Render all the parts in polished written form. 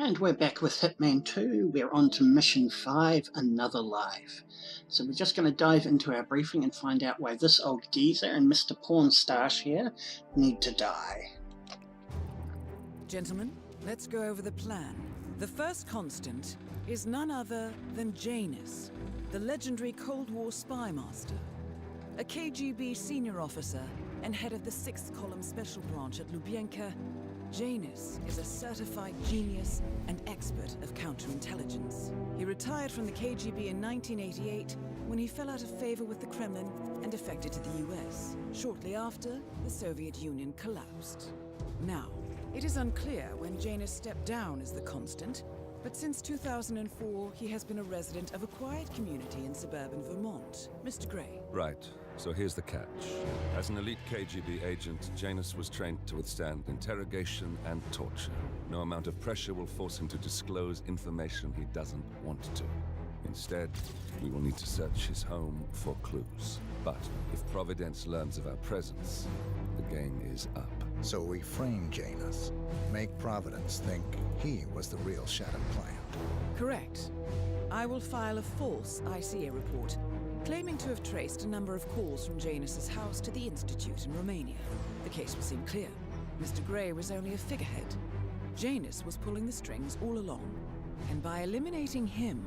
And we're back with Hitman 2. We're on to Mission 5, Another Life. So we're just going to dive into our briefing and find out why this old geezer and Mr. Pornstache here need to die. Gentlemen, let's go over the plan. The first constant is none other than Janus, the legendary Cold War spy master. A KGB senior officer and head of the 6th Column Special Branch at Lubyanka, Janus is a certified genius and expert of counterintelligence. He retired from the KGB in 1988 when he fell out of favor with the Kremlin and defected to the US, shortly after the Soviet Union collapsed. Now, it is unclear when Janus stepped down as the constant, but since 2004, he has been a resident of a quiet community in suburban Vermont. Mr. Gray. Right. So here's the catch. As an elite KGB agent, Janus was trained to withstand interrogation and torture. No amount of pressure will force him to disclose information he doesn't want to. Instead, we will need to search his home for clues. But if Providence learns of our presence, the game is up. So we frame Janus, make Providence think he was the real Shattered Plant. Correct. I will file a false ICA report, claiming to have traced a number of calls from Janus's house to the Institute in Romania. The case will seem clear. Mr. Gray was only a figurehead. Janus was pulling the strings all along. And by eliminating him,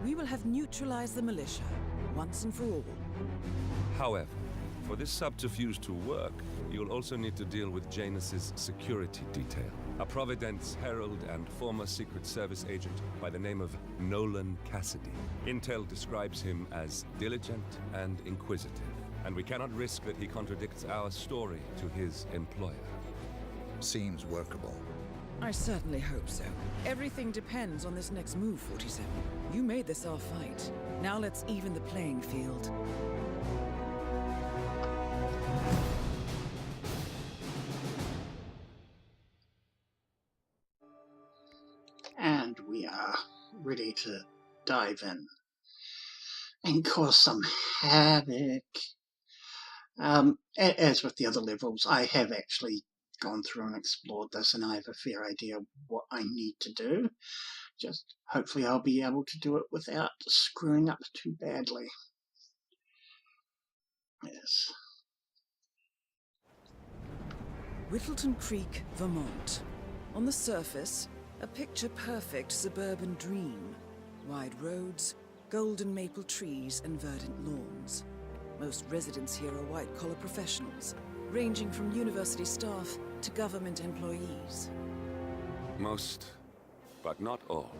we will have neutralized the militia, once and for all. However, for this subterfuge to work, you'll also need to deal with Janus's security detail. A Providence herald and former Secret Service agent by the name of Nolan Cassidy. Intel describes him as diligent and inquisitive, and we cannot risk that he contradicts our story to his employer. Seems workable. I certainly hope so. Everything depends on this next move, 47. You made this our fight. Now let's even the playing field. And we are ready to dive in and cause some havoc. As with the other levels, I have actually gone through and explored this, and I have a fair idea what I need to do. Just hopefully I'll be able to do it without screwing up too badly. Yes. Whittleton Creek, Vermont. On the surface, a picture-perfect suburban dream. Wide roads, golden maple trees, and verdant lawns. Most residents here are white-collar professionals, ranging from university staff to government employees. Most, but not all.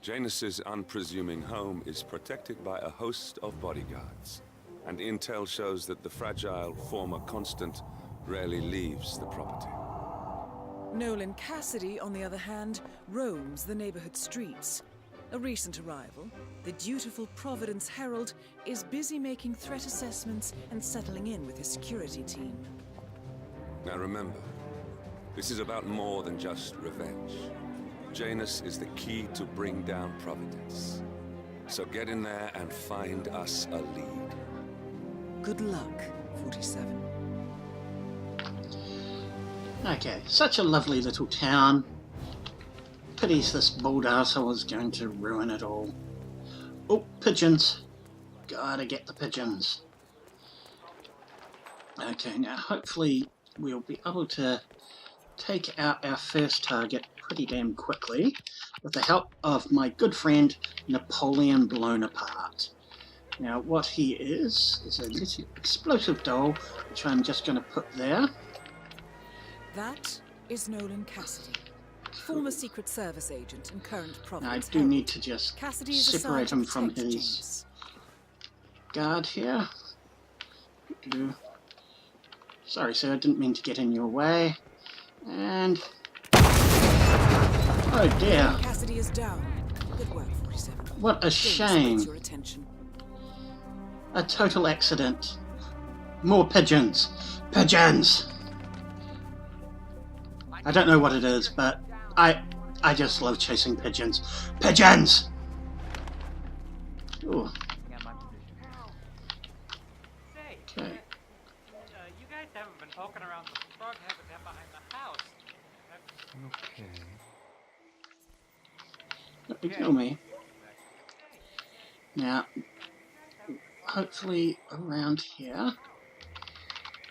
Janus's unpresuming home is protected by a host of bodyguards, and intel shows that the fragile former constant rarely leaves the property. Nolan Cassidy, on the other hand, roams the neighborhood streets. A recent arrival, the dutiful Providence Herald is busy making threat assessments and settling in with his security team. Now remember, this is about more than just revenge. Janus is the key to bring down Providence. So get in there and find us a lead. Good luck, 47. Okay, such a lovely little town. Pities this bald arsehole is going to ruin it all. Oh, pigeons. Gotta get the pigeons. Okay, now hopefully we'll be able to take out our first target pretty damn quickly with the help of my good friend Napoleon Blown Apart. Now what he is a little explosive doll, which I'm just going to put there. That is Nolan Cassidy, former Secret Service agent and current Now, I Providence do Herald. need to just Cassidy is separate assigned him to from protect his Janus. guard here. Sorry sir, I didn't mean to get in your way. And... oh dear. Cassidy is down. Good work, 47. What a Janus shame. needs your attention. A total accident. More pigeons. Pigeons! I don't know what it is, but I just love chasing pigeons. Pigeons! Ooh. Okay. You guys haven't been poking around the frog habitat behind the house. Okay. Ignore me. Now, hopefully around here,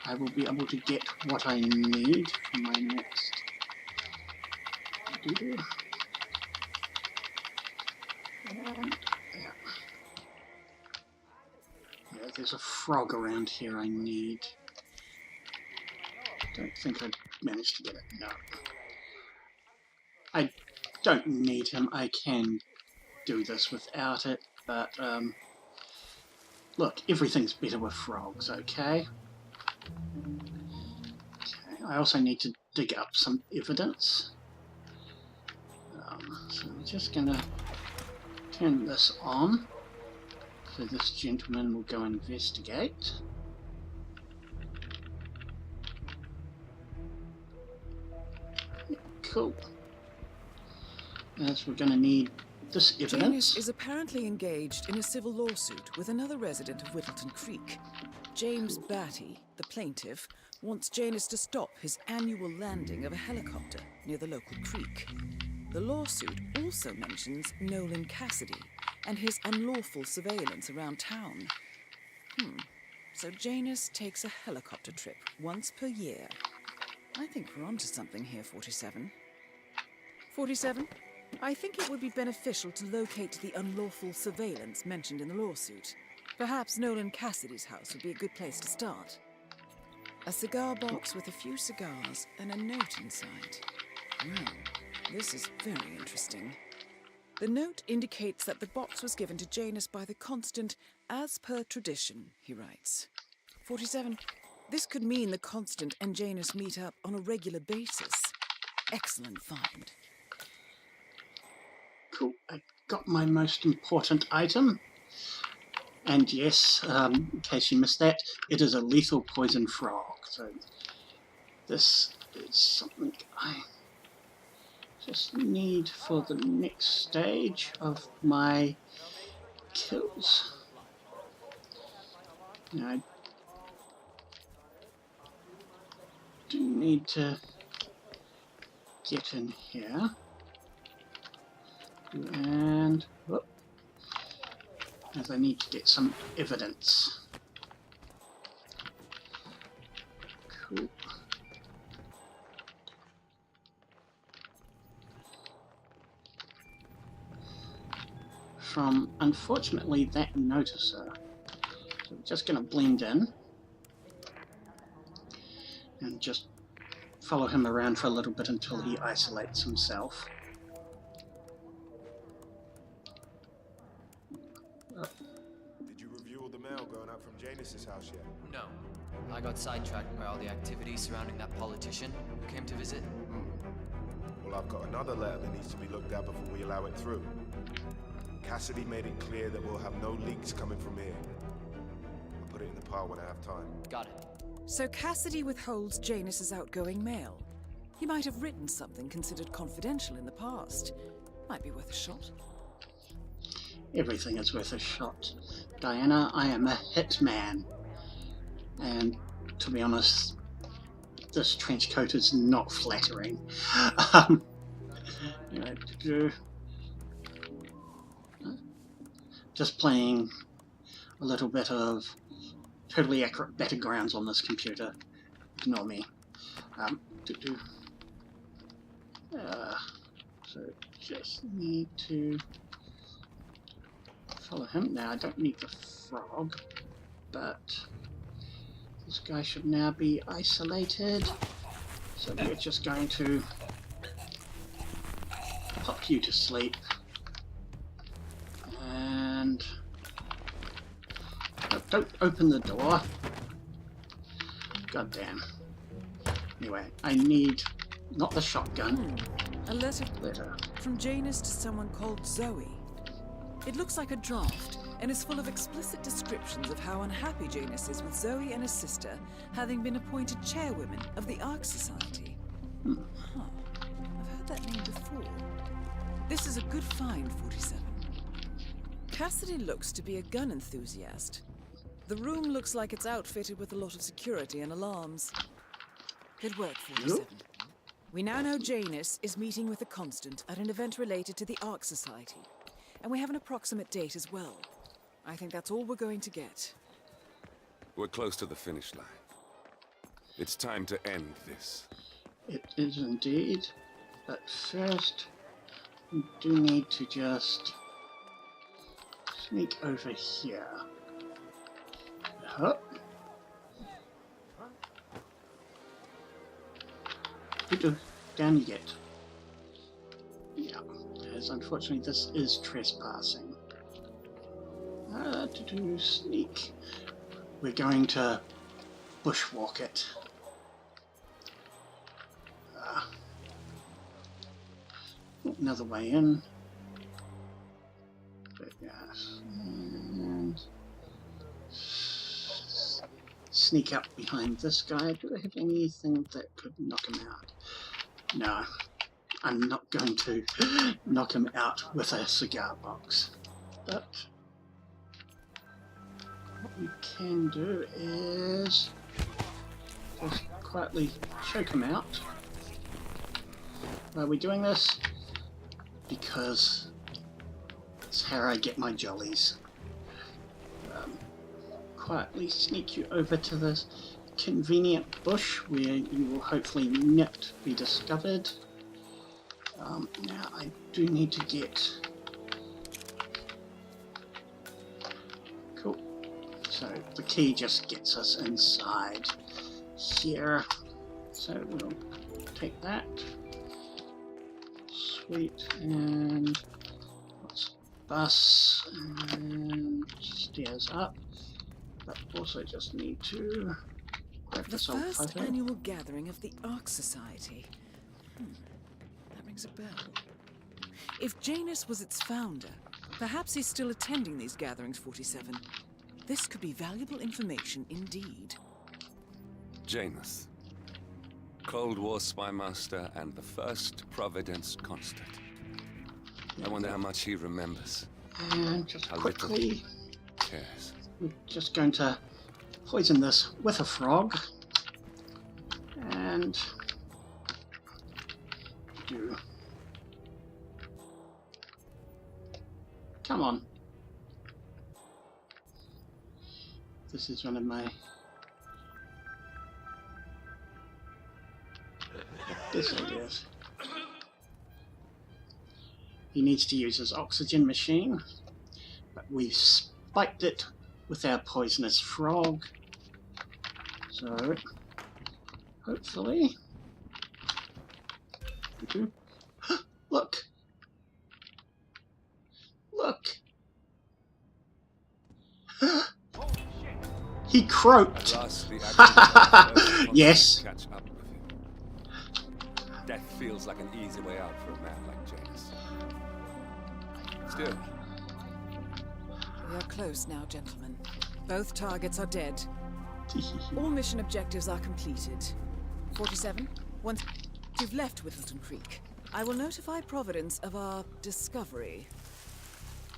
I will be able to get what I need for my next. Yeah, there's a frog around here I need. Don't think I managed to get it. No. I don't need him. I can do this without it, but look, everything's better with frogs, okay? Okay, I also need to dig up some evidence. So I'm just gonna turn this on, so this gentleman will go investigate. Cool. As we're gonna need this evidence. Janus is apparently engaged in a civil lawsuit with another resident of Whittleton Creek. James Batty, the plaintiff, wants Janus to stop his annual landing of a helicopter near the local creek. The lawsuit also mentions Nolan Cassidy and his unlawful surveillance around town. So Janus takes a helicopter trip once per year. I think we're onto something here, 47. 47? I think it would be beneficial to locate the unlawful surveillance mentioned in the lawsuit. Perhaps Nolan Cassidy's house would be a good place to start. A cigar box with a few cigars and a note inside. Well, this is very interesting. The note indicates that the box was given to Janus by the Constant as per tradition, he writes. 47. This could mean the Constant and Janus meet up on a regular basis. Excellent find. Cool. I got my most important item. And yes, in case you missed that, it is a lethal poison frog. So this is something I just need for the next stage of my kills. Now, I do need to get in here. And whoop, as I need to get some evidence. Cool. From, unfortunately, that noticer. So I'm just going to blend in and just follow him around for a little bit until he isolates himself. Did you review all the mail going up from Janus's house yet? No. I got sidetracked by all the activity surrounding that politician who came to visit. Well, I've got another letter that needs to be looked at before we allow it through. Cassidy made it clear that we'll have no leaks coming from here. I'll put it in the pile when I have time. Got it. So Cassidy withholds Janus's outgoing mail. He might have written something considered confidential in the past. Might be worth a shot. Everything is worth a shot. Diana, I am a hitman. And to be honest, this trench coat is not flattering. You know, just playing a little bit of totally accurate battlegrounds on this computer. Ignore me. So just need to follow him. Now I don't need the frog, but this guy should now be isolated. So we're just going to pop you to sleep. And don't open the door. God damn. Anyway, I need not the shotgun. A letter from Janus to someone called Zoe. It looks like a draft and is full of explicit descriptions of how unhappy Janus is with Zoe and his sister having been appointed chairwomen of the Ark Society. I've heard that name before. This is a good find, 47. Cassidy looks to be a gun enthusiast. The room looks like it's outfitted with a lot of security and alarms. Good work, 47. We now know Janus is meeting with the Constant at an event related to the Ark Society. And we have an approximate date as well. I think that's all we're going to get. We're close to the finish line. It's time to end this. It is indeed. But first, we do need to just sneak over here. Hup. Down you get. Yeah, because unfortunately this is trespassing. To sneak. We're going to bushwalk it. Another way in. But yes. And sneak up behind this guy. Do I have anything that could knock him out? No. I'm not going to knock him out with a cigar box. But what we can do is just quietly choke him out. Why are we doing this? Because it's how I get my jollies. Quietly sneak you over to this convenient bush where you will hopefully not be discovered. Now I do need to get... Cool. So the key just gets us inside here. So we'll take that. Sweet, and let's bus and stairs up. But also just need to grab The this old first photo. annual gathering of the Ark Society. That rings a bell. If Janus was its founder, perhaps he's still attending these gatherings, 47. This could be valuable information indeed. Janus. Cold War spy master and the first Providence Constant. I wonder how much he remembers. And just How little quickly, cares. we're just going to poison this with a frog. And do. Come on. This is one of my best ideas. He needs to use his oxygen machine, but we've spiked it with our poisonous frog. So, hopefully... Look! Look! He croaked! Plus, the actions Yes. catch up with you. Death feels like an easy way out for a man like Janus. Still, We are close now, gentlemen. Both targets are dead. All mission objectives are completed. 47, once you've left Whittleton Creek, I will notify Providence of our discovery.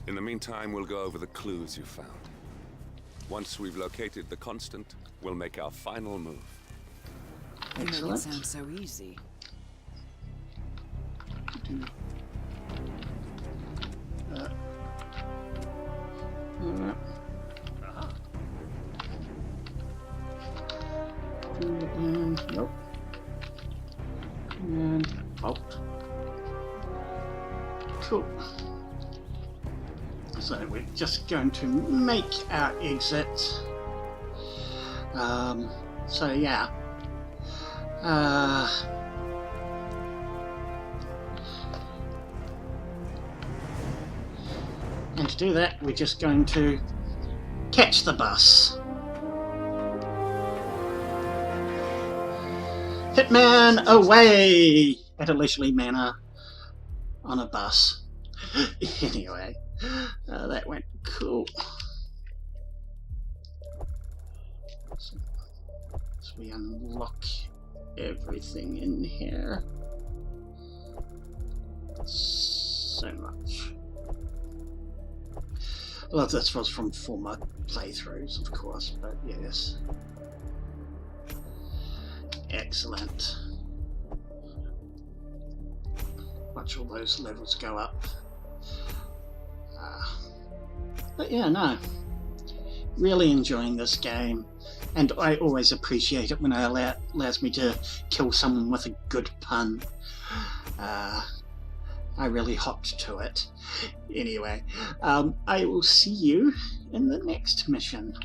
in the meantime, we'll go over the clues you found. Once we've located the Constant, we'll make our final move. You make it Excellent. sound so easy. And nope. And out. Cool. So we're just going to make our exit. So yeah. And to do that, we're just going to catch the bus. Hitman away at a leisurely manner on a bus. Anyway, that went cool. So we unlock everything in here. So much. Well, this was from former playthroughs, of course, but yes. Excellent. watch all those levels go up. But yeah, no, really enjoying this game, and I always appreciate it when it allows me to kill someone with a good pun. I really hopped to it. Anyway, I will see you in the next mission.